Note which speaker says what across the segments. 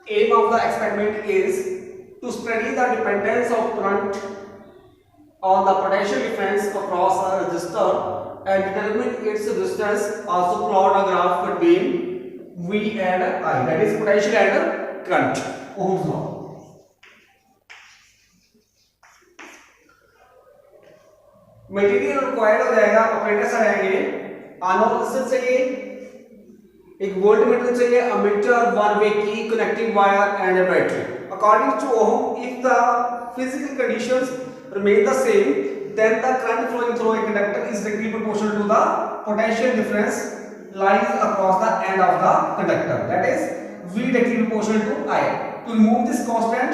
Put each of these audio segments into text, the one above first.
Speaker 1: aim of the experiment is to study the dependence of current on the potential difference across a resistor and determine its resistance. Also plot a graph between V and I, that is potential and current. Ohm's law. Material required हो जाएगा, operators आएंगे, anode resistance चाहिए, एक voltmeter चाहिए, ammeter, one way की, connecting wire and a battery. According to Ohm, if the physical conditions remain the same, then the current flowing through a conductor is directly proportional to the potential difference lies across the end of the conductor, that is V directly proportional to I. To remove this constant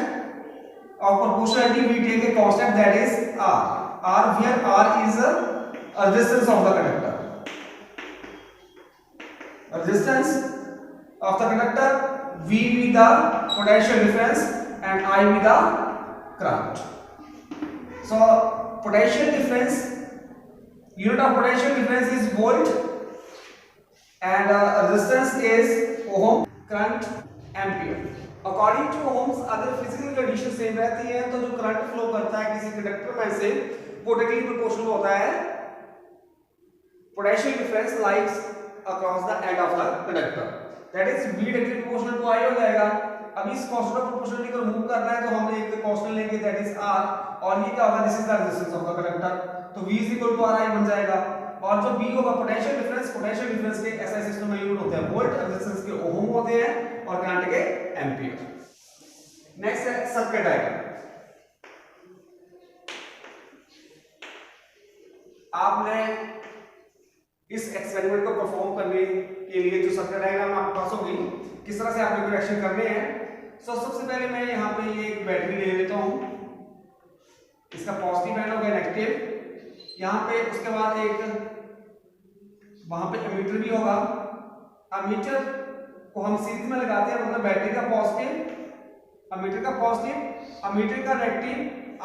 Speaker 1: of proportionality, we take a constant, that is R, where R is a resistance of the conductor. A resistance of the conductor, V with the potential difference and I with the current. So potential difference, unit of potential difference is volt and resistance is ohm, current ampere. According to Ohm's, अगर physical condition same रहती है तो जो current flow करता है किसी conductor में से वो डायरेक्टली प्रोपोर्शनल होता है potential difference lies across the end of the conductor, that is V directly proportional to I हो जाएगा. अब इस कांस्टेंट ऑफ प्रोपोर्शनलिटी को रिमूव करना है तो हम एक कांस्टेंट लेंगे, दैट इज R, और ये क्या होगा, this is the resistance of the conductor, तो V is equal to RI बन जाएगा. और जो B होगा पोटेंशियल डिफरेंस के SI सिस्टम में यूनिट होते हैं वोल्ट, रेजिस्टेंस के ओम होते हैं और करंट के एम्पीयर. नेक्स्ट है सर्किट डायग्राम. आपने इस एक्सपेरिमेंट को परफॉर्म करने के लिए जो सर्किट डायग्राम आपके पास होगी, किस तरह से आपको रिएक्शन करने हैं. सो सबसे पहले मैं यहाँ पे ये एक बैटरी ले लेता हूँ, इसका पॉजिटिव एंड हो गया नेगेटिव, यहाँ पे उसके बाद एक वहां पे एमीटर भी होगा. एमीटर को हम सीरीज में लगाते हैं, मतलब बैटरी का पॉजिटिव, एमीटर का पॉजिटिव, एमीटर का नेगेटिव.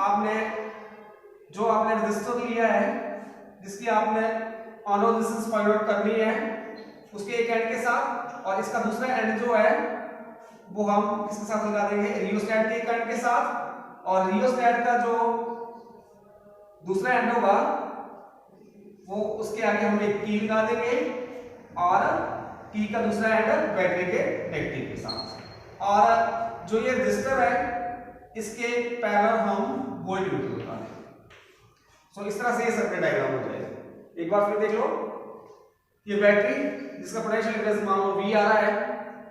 Speaker 1: आपने जो आपने रेजिस्टर लिया है जिसकी आपने ऑन रेजिस्टेंस फाइंड आउट करनी है उसके एक एंड के साथ, और इसका दूसरा एंड जो है वो हम किसके साथ लगा देंगे, रियोस्टेट के एंड के साथ. और रियोस्टेट का जो दूसरा एंड होगा वो उसके आगे हम एक की लगा देंगे और की का दूसरा एंड बैटरी के नेगेटिव के साथ. और जो ये रेजिस्टर है इसके पैरेलल हम वोल्टमीटर लगा देंगे. सो इस तरह से ये सर्किट डायग्राम हो जाएगा. एक बार फिर देख लो, ये बैटरी जिसका पोटेंशियल डिफरेंस मान लो V आ रहा है,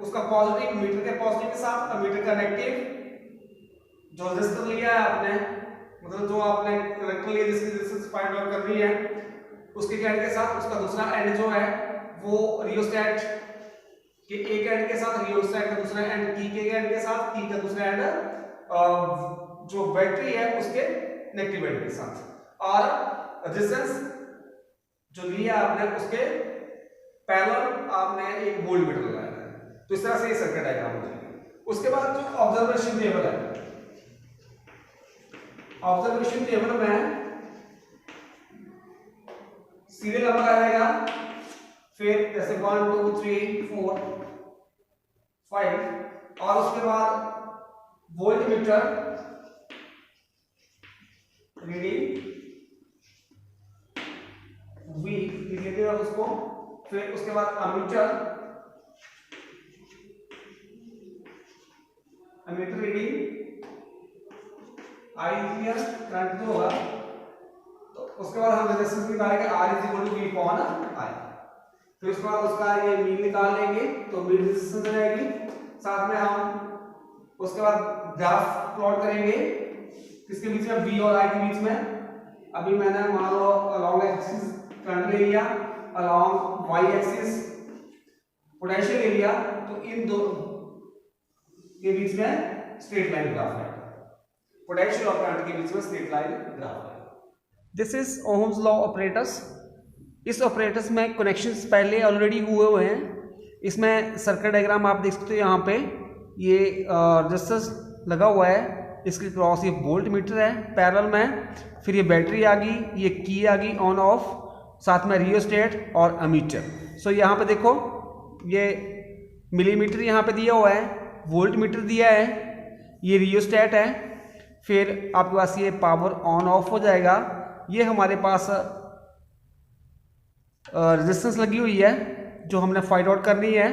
Speaker 1: उसका पॉजिटिव मीटर के पॉजिटिव के साथ, मीटर का नेगेटिव, जो रेजिस्टर लिया है आपने, मतलब जो आपने कनेक्टर लिया जिसकी रेजिस्टेंस फाइंड आउट करनी है उसके एंड के साथ, उसका दूसरा एंड जो है वो रियोस्टेट के एक एंड के साथ, रियोस्टेट का दूसरा एंड की के एंड के साथ, की का दूसरा एंड जो बैटरी है उसके नेगेटिव एंड के साथ. और रेजिस्टेंस जो लिया आपने उसके पैरेलल आपने एक वोल्टमीटर लगाया है. तो इस तरह से ये सर्किट डायग्राम हो जाएगा. उसके बाद जो ऑब्जर्वेशन टेबल है, ऑब्जर्वेशन टेबल में सीरियल नंबर आ जाएगा, फिर जैसे 1 2 3 4 5, और उसके बाद वोल्टमीटर रीडिंग V लिखेंगे और उसको, फिर उसके बाद अमीटर रीडिंग I लिखिए, करंट जो होगा, तो उसके बाद हम रेजिस्टेंस निकालेंगे R is equal to V upon I. फिर उसके बाद उसका ये मीन निकाल लेंगे तो मीन रेजिस्टेंस रहेगी. साथ में हम उसके बाद ग्राफ प्लॉट करेंगे किसके बीच में, V और I के बीच में. अभी मैंने मान लो अलोंग एक्सिस करंट ले लिया, अलोंग y एक्सिस पोटेंशियल ले लिया, तो इन दो के बीच में स्ट्रेट लाइन ग्राफ है, पोटेंशियल और करंट के बीच में स्ट्रेट लाइन ग्राफ है. This is Ohm's law operators. इस ऑपरेटर्स में कनेक्शंस पहले ऑलरेडी हुए हैं. इसमें सर्किट डायग्राम आप देख सकते हो, यहाँ पे ये रेजिस्टेंस लगा हुआ है, इसके क्रॉस ये वोल्ट मीटर है पैरेलल में, फिर ये बैटरी आ गई, ये की आ गई ऑन ऑफ, साथ में रियोस्टेट और अमीटर. सो यहाँ पे देखो ये मिलीमीटर यहाँ पे दिया हुआ है, वोल्ट मीटर दिया है, ये रियोस्टेट है, फिर आपके पास ये पावर ऑन ऑफ हो जाएगा, ये हमारे पास रेजिस्टेंस लगी हुई है जो हमने फाइंड आउट करनी है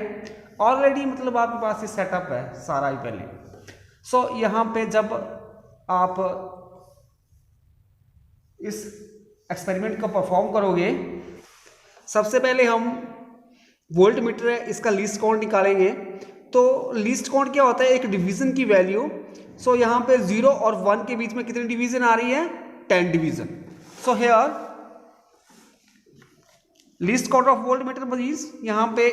Speaker 1: ऑलरेडी, मतलब आपके पास ये सेटअप है सारा ही पहले। सो यहाँ पे जब आप इस एक्सपेरिमेंट को परफॉर्म करोगे, सबसे पहले हम वोल्ट मीटर है इसका लीस्ट काउंट निकालेंगे। तो लीस्ट काउंट क्या होता है, एक डिवीजन की वैल्यू। सो यहाँ पे 0 और 1 के बीच में कितनी डिवीजन आ रही है, 10 division. So here least count of volt meter is, यहाँ पे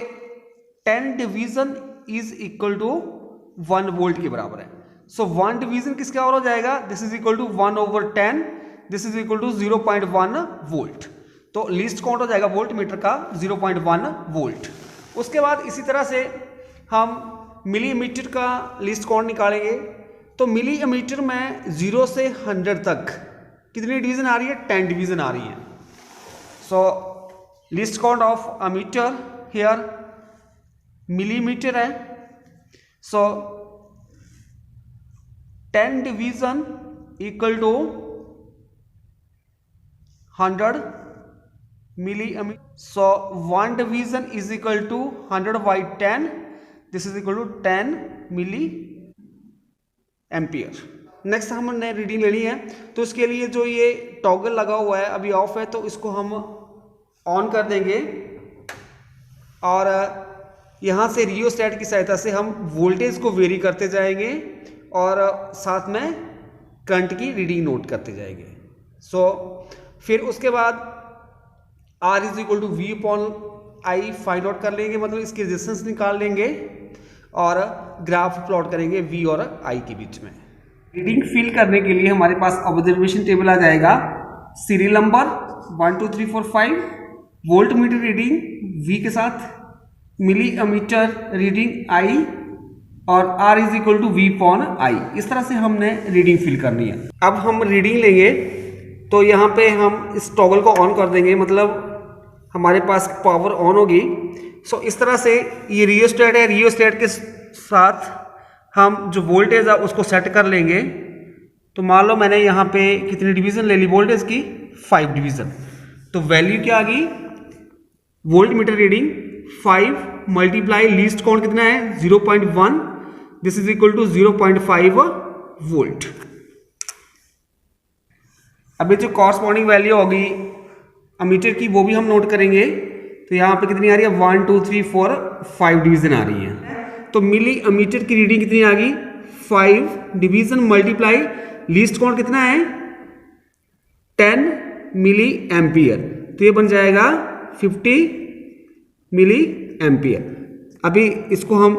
Speaker 1: 10 division is equal to 1 volt के बराबर है। सो 1 डिवीजन किसके और हो जाएगा, this is equal to 1/10, this is equal to 0.1 volt. तो लीस्ट काउंट हो जाएगा वोल्ट मीटर का 0.1 वोल्ट। उसके बाद इसी तरह से हम मिली एमीटर का लीस्ट काउंट निकालेंगे। तो मिली एमीटर में 0 से 100 तक कितनी डिवीजन आ रही है, 10 डिवीजन आ रही है। So least count of ammeter here millimetre है। So 10 division equal to 100 milliammeter. So 1 division is equal to 100/10, this is equal to 10 milliampere. Next हमने रीडिंग लेनी है, तो इसके लिए जो ये टॉगल लगा हुआ है अभी ऑफ है, तो इसको हम ऑन कर देंगे और यहाँ से रियोस्टेट की सहायता से हम वोल्टेज को वेरी करते जाएंगे और साथ में करंट की रीडिंग नोट करते जाएंगे। सो फिर उसके बाद R is equal to V/I find out कर लेंगे, मतलब इसकी रेजिस्टेंस निकाल लेंगे और ग्राफ प्लॉट करेंगे V और I के बीच में। रीडिंग फिल करने के लिए हमारे पास ऑब्जर्वेशन टेबल आ जाएगा, serial number 1 2 3 4 5, volt meter reading V के साथ, मिली एमीटर रीडिंग I और R is equal to V/I। इस तरह से हमने रीडिंग फिल करनी है। अब हम रीडिंग लेंगे, तो यहाँ पे हम इस टॉगल को ऑन कर देंगे, मतलब हमारे पास पावर ऑन होगी। सो इस तरह से ये रियोस्टेट है, रियोस्टेट के साथ हम जो वोल्टेज है उसको सेट कर लेंगे। तो मान लो मैंने यहाँ पे कितनी डिवीजन ले ली वोल्टेज की, 5 डिवीजन। तो वैल्यू क्या आ गई, volt meter reading 5 multiply least count कितना है 0.1, this is equal to 0.5 volt. अभी जो कॉरस्पॉन्डिंग वैल्यू होगी अमीटर की वो भी हम नोट करेंगे। तो यहाँ पे कितनी आ रही है, 1 2 3 4 5 डिवीजन आ रही है। तो मिली अमीटर की रीडिंग कितनी आ गई, 5 डिवीजन मल्टीप्लाई लीस्ट काउंट कितना है 10 मिली एम्पियर, तो ये बन जाएगा 50 मिली एम्पियर। अभी इसको हम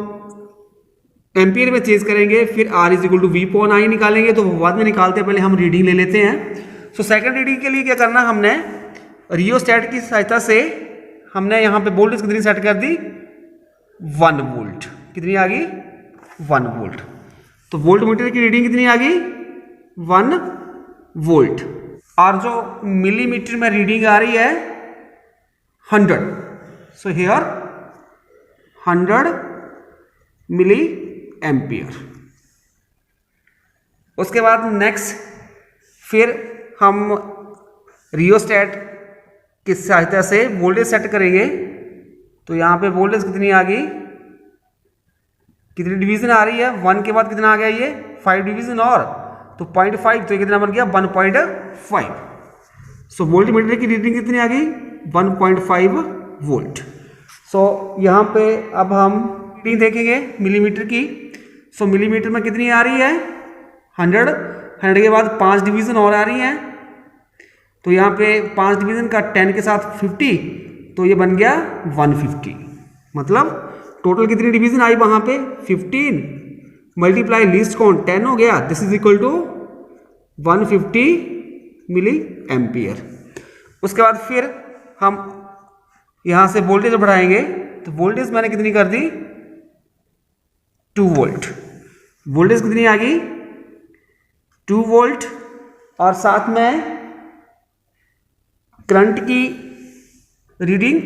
Speaker 1: एम्पियर में चेंज करेंगे, फिर R is equal to V/I निकालेंगे, तो बाद में निकालते हैं, पहले हम रीडिंग ले लेते हैं। सो सेकंड रीडिंग के लिए क्या करना, हमने रियोस्टेट की सहायता से हमने यहाँ पे वोल्टेज कितनी सेट कर दी, 1 वोल्ट। कितनी आ गई, 1 वोल्ट। तो वोल्ट मीटर की रीडिंग कितनी आ गई, 1 वोल्ट। और जो मिलीमीटर में रीडिंग आ रही है 100। So here 100 milli ampere. उसके बाद नेक्स्ट फिर हम रियोस्टेट की सहायता से वोल्टेज सेट करेंगे। तो यहाँ पे वोल्टेज कितनी आ गई, कितनी डिवीजन आ रही है, 1 के बाद कितना आ गया, ये 5 डिवीजन और, तो 0.5, तो ये कितना बन गया 1.5। सो वोल्ट मीटर की रीडिंग कितनी आ गई, 1.5 वोल्ट। सो यहाँ पे अब हम रीडिंग देखेंगे मिलीमीटर की। सो मिलीमीटर में कितनी आ रही है, 100 के बाद 5 डिवीजन और आ रही है। तो यहाँ पे 5 डिवीजन का 10 के साथ 50, तो ये बन गया 150। मतलब टोटल कितनी डिवीजन आई वहाँ पे, 15 मल्टीप्लाई लीस्ट काउंट 10 हो गया, this is equal to 150 milli ampere. उसके बाद फिर हम यहाँ से वोल्टेज बढ़ाएंगे। तो वोल्टेज मैंने कितनी कर दी, 2 वोल्ट। वोल्टेज कितनी आ गई, 2 वोल्ट। और साथ में करंट की रीडिंग,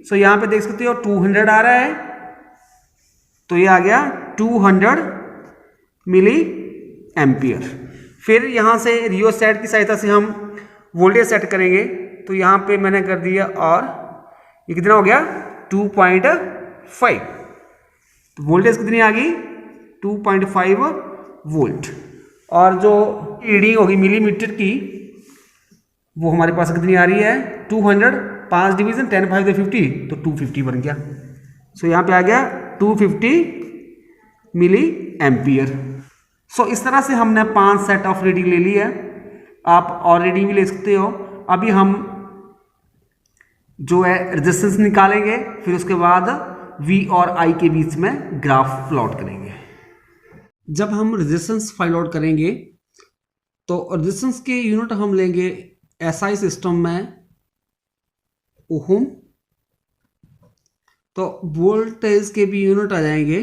Speaker 1: सो यहाँ पे देख सकते हो 200 आ रहा है, तो ये आ गया 200 मिली एम्पियर। फिर यहाँ से रियोस्टैट की सहायता से हम वोल्टेज सेट करेंगे। तो यहाँ पे मैंने कर दिया, और ये कितना हो गया 2.5। तो वोल्टेज कितनी आ गई 2.5 वोल्ट। और जो रीडिंग होगी मिलीमीटर की वो हमारे पास कितनी आ रही है 200, 5 डिवीजन 10 5 50, तो 250 बन गया। सो यहाँ पे आ गया 250 मिली एम्पियर। सो इस तरह से हमने 5 सेट ऑफ रीडिंग ले ली है। आप और रीडिंग भी ले सकते हो। अभी हम जो है रेजिस्टेंस निकालेंगे, फिर उसके बाद V और I के बीच में ग्राफ प्लॉट करेंगे। जब हम रेजिस्टेंस फाइंड आउट करेंगे तो रेजिस्टेंस के यूनिट हम लेंगे SI सिस्टम में ओहम, तो वोल्टेज के भी यूनिट आ जाएंगे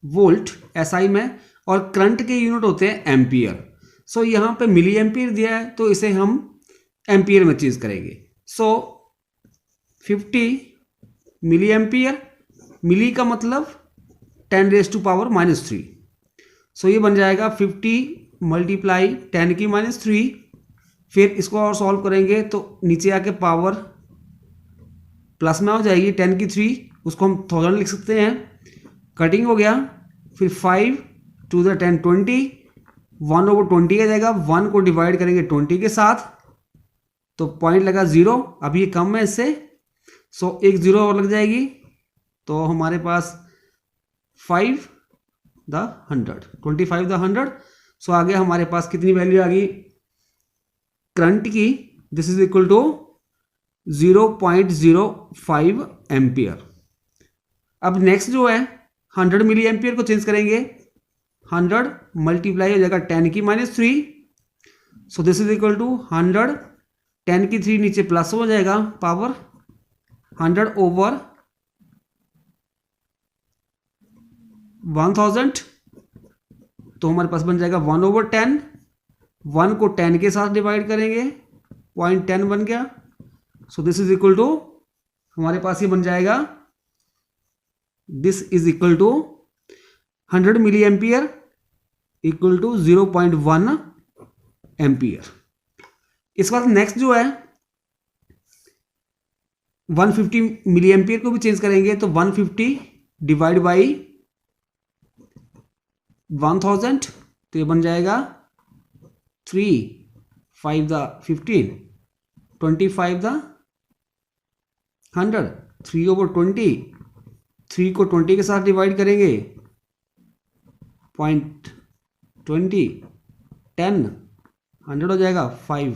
Speaker 1: वोल्ट SI में, और करंट के यूनिट होते हैं एम्पियर। सो यहाँ पे मिली एम्पियर दिया है तो इसे हम एम्पियर में चेंज करेंगे। सो 50 मिली एम्पियर, मिली का मतलब 10⁻³ -3। सो ये बन जाएगा 50 मल्टीप्लाई 10 की -3। फिर इसको और सॉल्व करेंगे तो नीचे आके पावर प्लस में हो जाएगी 10 की 3, उसको हम 1000 लिख सकते हैं। कटिंग हो गया, फिर 5 to the 10 20, 1/20 आ जाएगा। 1 को डिवाइड करेंगे 20 के साथ तो पॉइंट लगा 0। अभी ये कम है इससे, सो एक 0 और लग जाएगी तो हमारे पास 5/100, 25/100। सो आगे हमारे पास कितनी वैल्यू आ गई करंट की, this is equal to 0.05 ampere. अब नेक्स्ट जो है 100 मिली एम्पियर को चेंज करेंगे। 100 मल्टीप्लाई हो जाएगा 10 की -3, so this is equal to 100, 10 की 3 नीचे प्लस हो जाएगा पावर 100/1000, तो हमारे पास बन जाएगा 1/10। 1 को 10 के साथ डिवाइड करेंगे, 0.10 बन गया। So this is equal to हमारे पास ये बन जाएगा, this is equal to 100 milli ampere equal to 0.1 ampere. इसके बाद नेक्स्ट जो है 150 मिली एम्पियर को भी चेंज करेंगे, तो 150 डिवाइड बाई 1000, तो ये बन जाएगा 3 5/15, 25/100, 3/20, 3 को 20 के साथ डिवाइड करेंगे 0.20, 10, 100 हो जाएगा 5।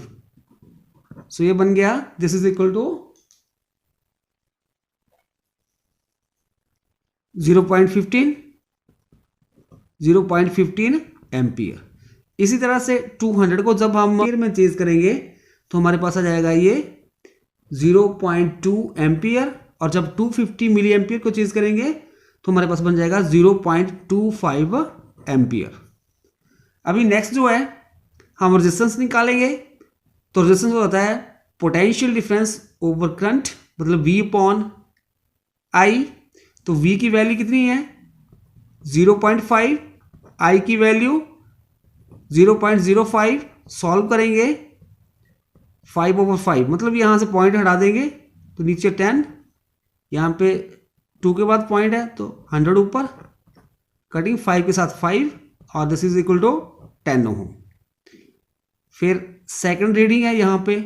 Speaker 1: सो ये बन गया, this is equal to 0.15 ampere. इसी तरह से 200 को जब हम एम्पियर में चेंज करेंगे तो हमारे पास आ जाएगा ये 0.2 एम्पियर, और जब 250 मिली एम्पियर को चेंज करेंगे तो हमारे पास बन जाएगा 0.25 एम्पियर। अभी नेक्स्ट जो है हम रेजिस्टेंस निकालेंगे, तो रेजिस्टेंस होता है पोटेंशियल डिफरेंस ओवर करंट, मतलब V/I। तो V की वैल्यू कितनी है 0.5, I की वैल्यू 0.05। सॉल्व करेंगे 5/5, मतलब यहाँ से पॉइंट हटा देंगे तो नीचे 10, यहाँ पे 2 के बाद पॉइंट है तो 100 ऊपर, कटिंग 5 के साथ 5, और दिस इज इक्वल टू 10 ओम। फिर सेकंड रीडिंग है यहाँ पे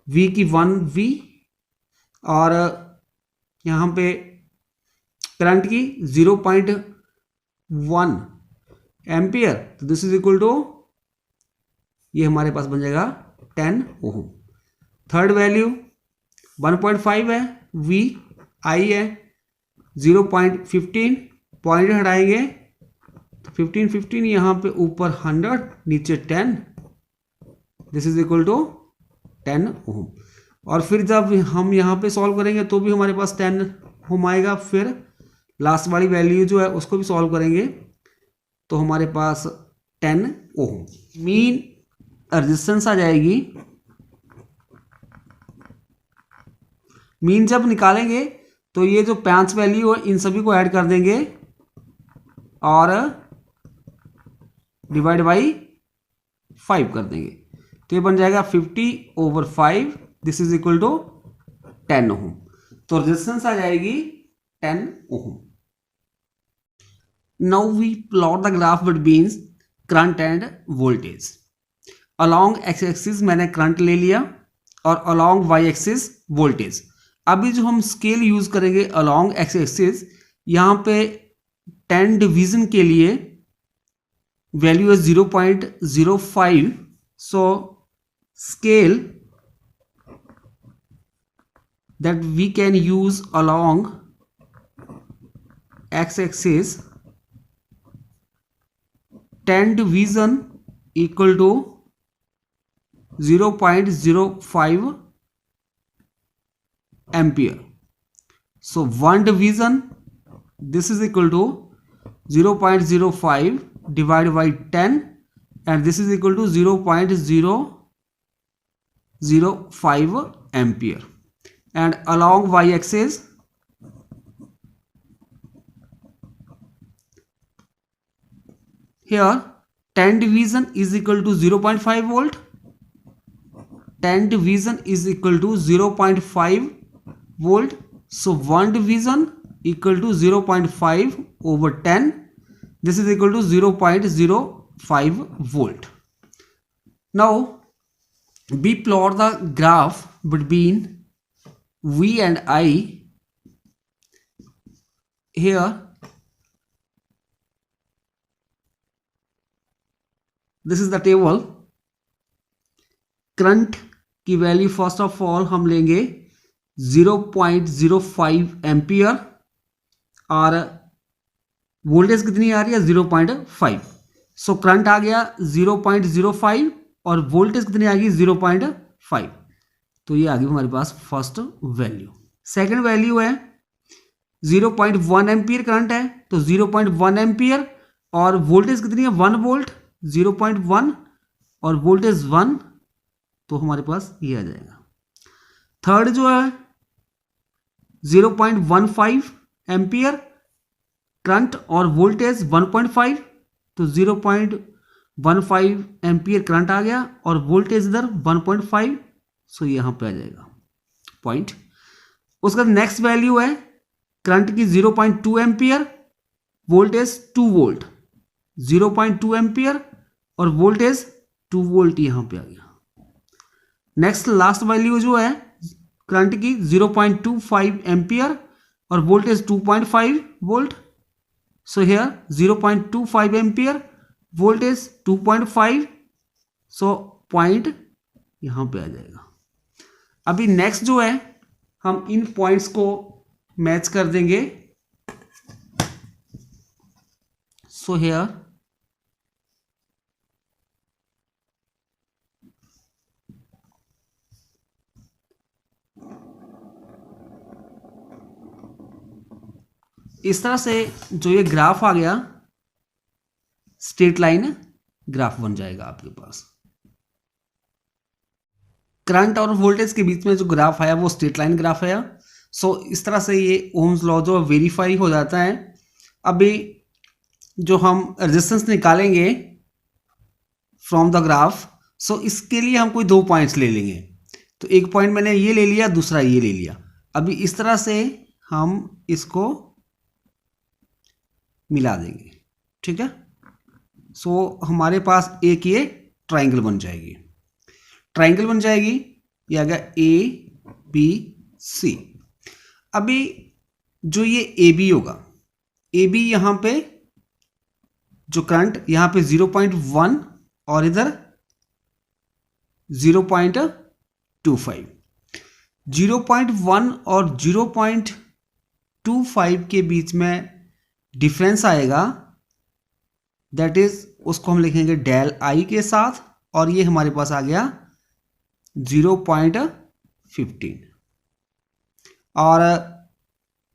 Speaker 1: V की 1V, और यहाँ पे करंट की 0.1 एम्पियर, तो दिस इज इक्वल टू ये हमारे पास बन जाएगा 10 ओम। थर्ड वैल्यू 1.5 है, V/I है 0.15, पॉइंट हटाएंगे तो 15 यहाँ पे ऊपर 100 नीचे 10, दिस इज इक्वल टू 10 ओम। और फिर जब हम यहाँ पे सॉल्व करेंगे तो भी हमारे पास 10 ओम आएगा। फिर लास्ट वाली वैल्यू जो है उसको भी सॉल्व करेंगे तो हमारे पास 10 ओम। मीन रेजिस्टेंस आ जाएगी, मीन जब निकालेंगे तो ये जो 5 वैल्यू है इन सभी को ऐड कर देंगे और डिवाइड बाई 5 कर देंगे, तो ये बन जाएगा 50/5, this is equal to 10 ohm. तो रेजिस्टेंस आ जाएगी 10 ohm. Now we plot the graph between current and voltage. Along x axis मैंने करंट ले लिया और अलोंग वाई एक्सिस वोल्टेज। अभी जो हम स्केल यूज करेंगे अलोंग एक्स एक्सिस, यहाँ पे 10 डिवीजन के लिए वैल्यू है 0.05, सो scale that we can use along x-axis 10 division equal to 0.05 ampere. So 1 division, this is equal to 0.05 divided by 10 and this is equal to 0.005 ampere. And along y-axis here 10 division is equal to 0.5 volt, 10 division is equal to 0.5 volt, so 1 division equal to 0.5 over 10, this is equal to 0.05 volt. Now we plot the graph between V and I. Here this is the table. Current की value first of all हम लेंगे 0.05 ampere और voltage कितनी आ रही है 0.5, so current आ गया 0.05 और voltage कितनी आ गई 0.5, तो ये आ गई हमारे पास फर्स्ट वैल्यू। सेकंड वैल्यू है 0.1 एम्पियर करंट है, तो 0.1 एम्पियर और वोल्टेज कितनी है 1 वोल्ट, 0.1 और वोल्टेज 1, तो हमारे पास ये आ जाएगा। थर्ड जो है 0.15 एम्पियर करंट और वोल्टेज 1.5, तो 0.15 एम्पियर करंट आ गया और वोल्टेज इधर 1.5, सो यहां पे आ जाएगा पॉइंट। उसका नेक्स्ट वैल्यू है करंट की 0.2 एम्पियर, वोल्टेज 2 वोल्ट, 0.2 एम्पियर और वोल्टेज 2 वोल्ट यहां पे आ गया। नेक्स्ट लास्ट वैल्यू जो है करंट की 0.25 एम्पियर और voltage 2.5 volt, so here 0.25 ampere voltage 2.5, so point यहां पे आ जाएगा। अभी नेक्स्ट जो है हम इन पॉइंट्स को मैच कर देंगे, सो हियर इस तरह से जो ये ग्राफ आ गया स्ट्रेट लाइन ग्राफ बन जाएगा आपके पास। करंट और वोल्टेज के बीच में जो ग्राफ आया वो स्ट्रेट लाइन ग्राफ है। सो इस तरह से ये ओम्स लॉ जो वेरीफाई हो जाता है। अभी जो हम रेजिस्टेंस निकालेंगे फ्रॉम द ग्राफ, सो इसके लिए हम कोई 2 पॉइंट्स ले लेंगे, तो एक पॉइंट मैंने ये ले लिया, दूसरा ये ले लिया। अभी इस तरह से हम इसको मिला देंगे, ठीक है। सो हमारे पास एक ये ट्राइंगल बन जाएगी, ट्राइंगल बन जाएगी, ये आ गया ABC। अभी जो ये AB होगा, AB यहाँ पे जो करंट यहाँ पे 0.1 और इधर 0.25, 0.1 और 0.25 के बीच में डिफरेंस आएगा, दैट इज उसको हम लिखेंगे डेल आई के साथ, और ये हमारे पास आ गया 0.15। और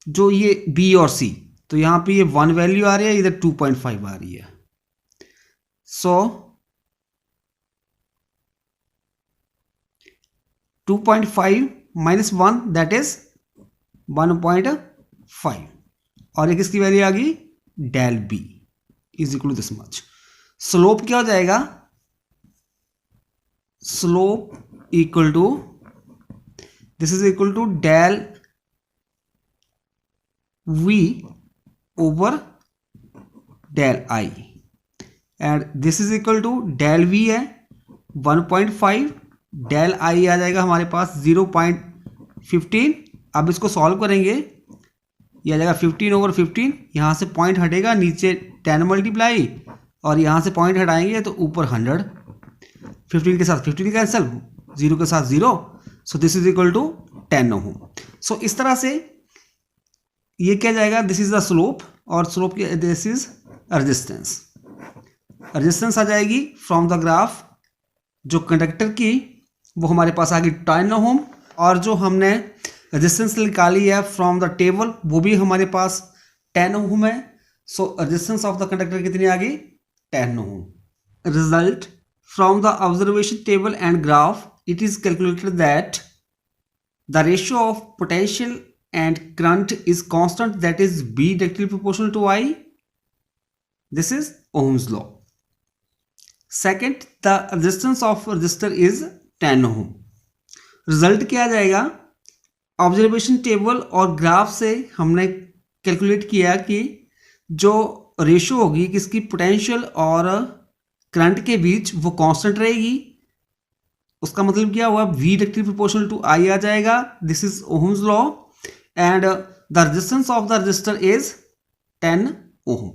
Speaker 1: जो ये B और C, तो यहां पे ये 1 वैल्यू आ रही है, इधर 2.5 आ रही है। सो 2.5 - 1 दैट इज 1.5। 1.5 और ये किसकी वैल्यू आ गई, del B is equal to this much. Slope क्या हो जाएगा, slope equal to this is equal to del v over del I and this is equal to del v है 1.5, डेल I आ जाएगा हमारे पास 0.15। अब इसको सॉल्व करेंगे, ये आ जाएगा 15/15, यहाँ से पॉइंट हटेगा, नीचे 10 मल्टीप्लाई और यहाँ से पॉइंट हटाएंगे तो ऊपर 100, 15 के साथ 15 कैंसिल, 0 के साथ 0, so this is equal to 10 ohm. So इस तरह से ये क्या जाएगा, दिस इज द स्लोप और स्लोप की दिस इज रेजिस्टेंस। रेजिस्टेंस आ जाएगी फ्रॉम द ग्राफ जो कंडक्टर की, वो हमारे पास आ गई 10 ओम, और जो हमने रेजिस्टेंस निकाली है फ्रॉम द टेबल वो भी हमारे पास 10 ओम है। So resistance of the conductor कितनी आ गई, 10 ohm. Result from the observation table and graph, it is calculated that the ratio of potential and current is constant, that is B directly proportional to I. This is Ohm's law. Second, the resistance of resistor is 10 ohm. Result क्या आ जाएगा, observation table और graph से हमने calculate किया कि जो ratio होगी किसकी, पोटेंशियल और करंट के बीच, वो कांस्टेंट रहेगी। उसका मतलब क्या हुआ, V directly proportional to I आ जाएगा। This is Ohm's law and the resistance of the resistor is 10 ohm.